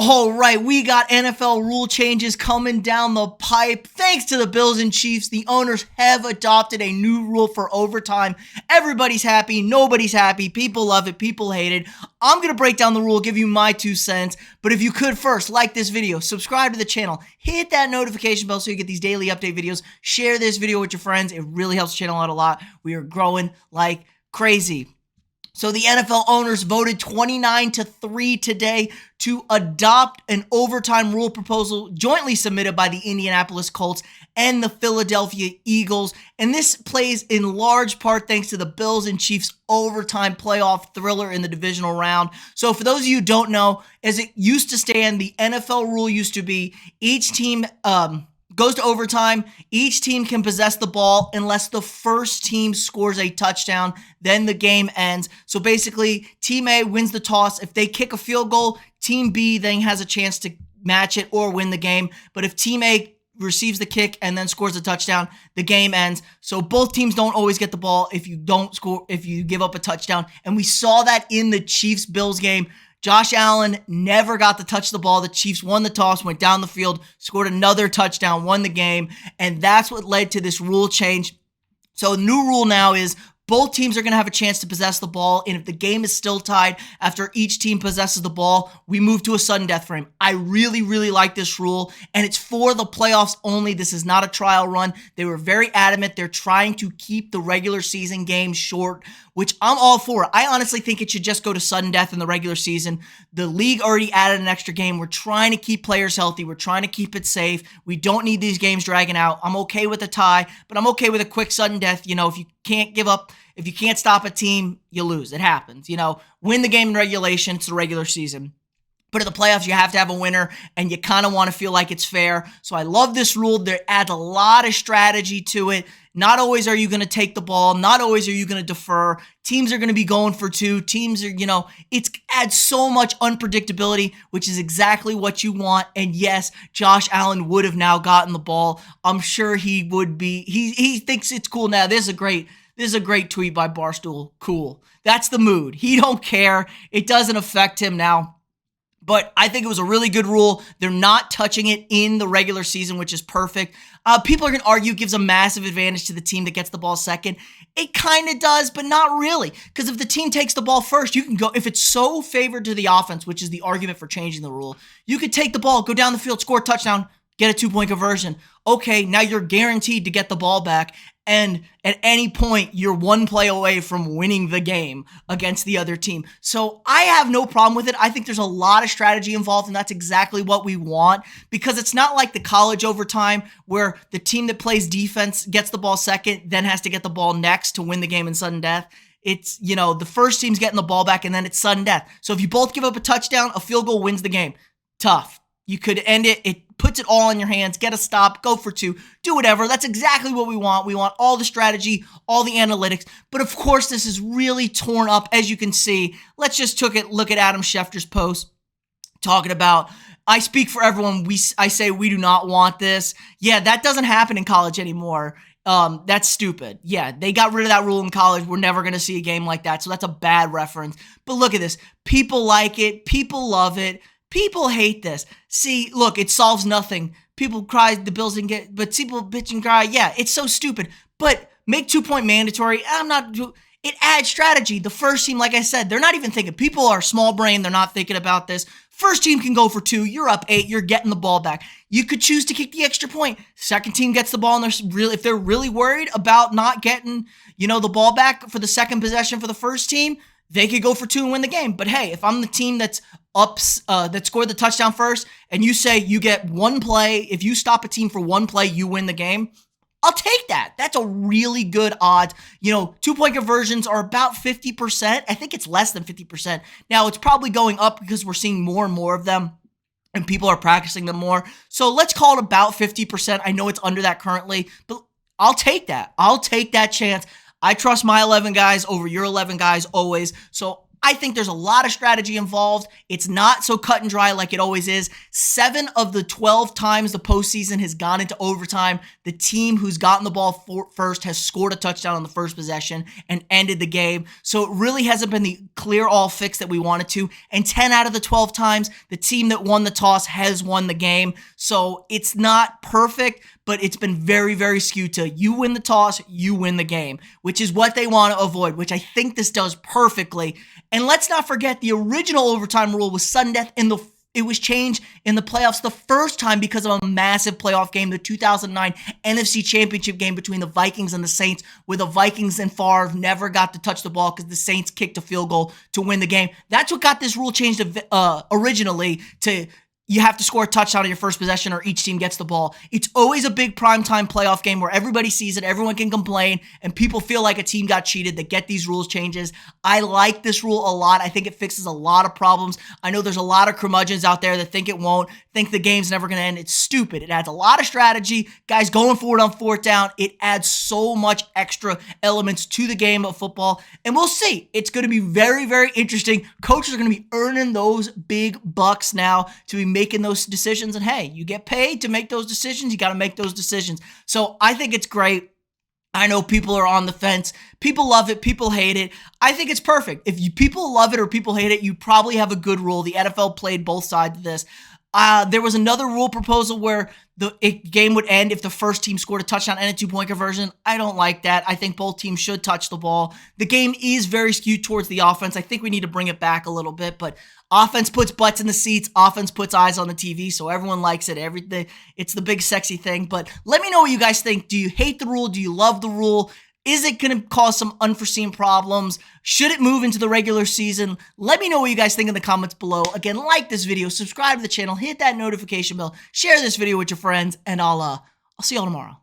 All right, we got NFL rule changes coming down the pipe. Thanks to the Bills and Chiefs, the owners have adopted a new rule for overtime. Everybody's happy, nobody's happy, people love it, people hate it. I'm going to break down the rule, give you my 2 cents, but if you could first, like this video, subscribe to the channel, hit that notification bell so you get these daily update videos, share this video with your friends. It really helps the channel out a lot. We are growing like crazy. So the NFL owners voted 29-3 today to adopt an overtime rule proposal jointly submitted by the Indianapolis Colts and the Philadelphia Eagles. And this plays in large part thanks to the Bills and Chiefs overtime playoff thriller in the divisional round. So for those of you who don't know, as it used to stand, the NFL rule used to be each team goes to overtime. Each team can possess the ball unless the first team scores a touchdown. Then the game ends. So basically, Team A wins the toss. If they kick a field goal, Team B then has a chance to match it or win the game. But if Team A receives the kick and then scores a touchdown, the game ends. So both teams don't always get the ball if you don't score, if you give up a touchdown. And we saw that in the Chiefs-Bills game. Josh Allen never got to touch the ball. The Chiefs won the toss, went down the field, scored another touchdown, won the game, and that's what led to this rule change. So the new rule now is both teams are going to have a chance to possess the ball, and if the game is still tied after each team possesses the ball, we move to a sudden death frame. I really, really like this rule, and it's for the playoffs only. This is not a trial run. They were very adamant. They're trying to keep the regular season game short, which I'm all for. I honestly think it should just go to sudden death in the regular season. The league already added an extra game. We're trying to keep players healthy. We're trying to keep it safe. We don't need these games dragging out. I'm okay with a tie, but I'm okay with a quick sudden death. You know, if you can't give up, if you can't stop a team, you lose. It happens. You know, win the game in regulation. It's the regular season. But in the playoffs, you have to have a winner, and you kind of want to feel like it's fair. So I love this rule. There adds a lot of strategy to it. Not always are you going to take the ball. Not always are you going to defer. Teams are going to be going for two. Teams are, you know, it adds so much unpredictability, which is exactly what you want. And yes, Josh Allen would have now gotten the ball. I'm sure he would be. He thinks it's cool now. This is a great tweet by Barstool. Cool. That's the mood. He don't care. It doesn't affect him now. But I think it was a really good rule. They're not touching it in the regular season, which is perfect. People are going to argue it gives a massive advantage to the team that gets the ball second. It kind of does, but not really. Because if the team takes the ball first, you can go, if it's so favored to the offense, which is the argument for changing the rule, you could take the ball, go down the field, score a touchdown, get a 2-point conversion. Okay, now you're guaranteed to get the ball back. And at any point, you're one play away from winning the game against the other team. So I have no problem with it. I think there's a lot of strategy involved, and that's exactly what we want, because it's not like the college overtime where the team that plays defense gets the ball second, then has to get the ball next to win the game in sudden death. It's, you know, the first team's getting the ball back, and then it's sudden death. So if you both give up a touchdown, a field goal wins the game. Tough. You could end it. It puts it all in your hands. Get a stop. Go for two. Do whatever. That's exactly what we want. We want all the strategy, all the analytics. But of course, this is really torn up, as you can see. Let's just look at Adam Schefter's post talking about, I speak for everyone. I say we do not want this. Yeah, that doesn't happen in college anymore. That's stupid. Yeah, they got rid of that rule in college. We're never going to see a game like that. So that's a bad reference. But look at this. People like it. People love it. People hate this. See, look, it solves nothing. People cry the Bills didn't get, but people bitch and cry. Yeah, it's so stupid. But make 2-point mandatory. It adds strategy. The first team, like I said, they're not even thinking. People are small brain. They're not thinking about this. First team can go for 2. You're up 8. You're getting the ball back. You could choose to kick the extra point. Second team gets the ball, and if they're really worried about not getting, you know, the ball back for the second possession for the first team, they could go for 2 and win the game. But hey, if I'm the team that's that scored the touchdown first, and you say you get 1 play, if you stop a team for 1 play, you win the game, I'll take that. That's a really good odds. You know, 2-point conversions are about 50%. I think it's less than 50%. Now, it's probably going up because we're seeing more and more of them, and people are practicing them more. So let's call it about 50%. I know it's under that currently, but I'll take that. I'll take that chance. I trust my 11 guys over your 11 guys always. So I think there's a lot of strategy involved. It's not so cut and dry like it always is. 7 of the 12 times the postseason has gone into overtime, the team who's gotten the ball first has scored a touchdown on the first possession and ended the game. So it really hasn't been the clear all fix that we wanted to. And 10 out of the 12 times, the team that won the toss has won the game. So it's not perfect, but it's been very, very skewed to you win the toss, you win the game, which is what they want to avoid, which I think this does perfectly. And let's not forget the original overtime rule was sudden death it was changed in the playoffs the first time because of a massive playoff game, the 2009 NFC Championship game between the Vikings and the Saints, where the Vikings and Favre never got to touch the ball because the Saints kicked a field goal to win the game. That's what got this rule changed originally to you have to score a touchdown on your first possession or each team gets the ball. It's always a big primetime playoff game where everybody sees it, everyone can complain, and people feel like a team got cheated that get these rules changes. I like this rule a lot. I think it fixes a lot of problems. I know there's a lot of curmudgeons out there that think it won't, think the game's never going to end. It's stupid. It adds a lot of strategy. Guys going forward on fourth down, it adds so much extra elements to the game of football, and we'll see. It's going to be very, very interesting. Coaches are going to be earning those big bucks now to be making those decisions. And hey, you get paid to make those decisions. You got to make those decisions. So I think it's great. I know people are on the fence. People love it. People hate it. I think it's perfect. If people love it or people hate it, you probably have a good rule. The NFL played both sides of this. There was another rule proposal where the game would end if the first team scored a touchdown and a two-point conversion. I don't like that. I think both teams should touch the ball. The game is very skewed towards the offense. I think we need to bring it back a little bit, but offense puts butts in the seats. Offense puts eyes on the TV, so everyone likes it. It's the big sexy thing, but let me know what you guys think. Do you hate the rule? Do you love the rule? Is it going to cause some unforeseen problems? Should it move into the regular season? Let me know what you guys think in the comments below. Again, like this video, subscribe to the channel, hit that notification bell, share this video with your friends, and I'll see y'all tomorrow.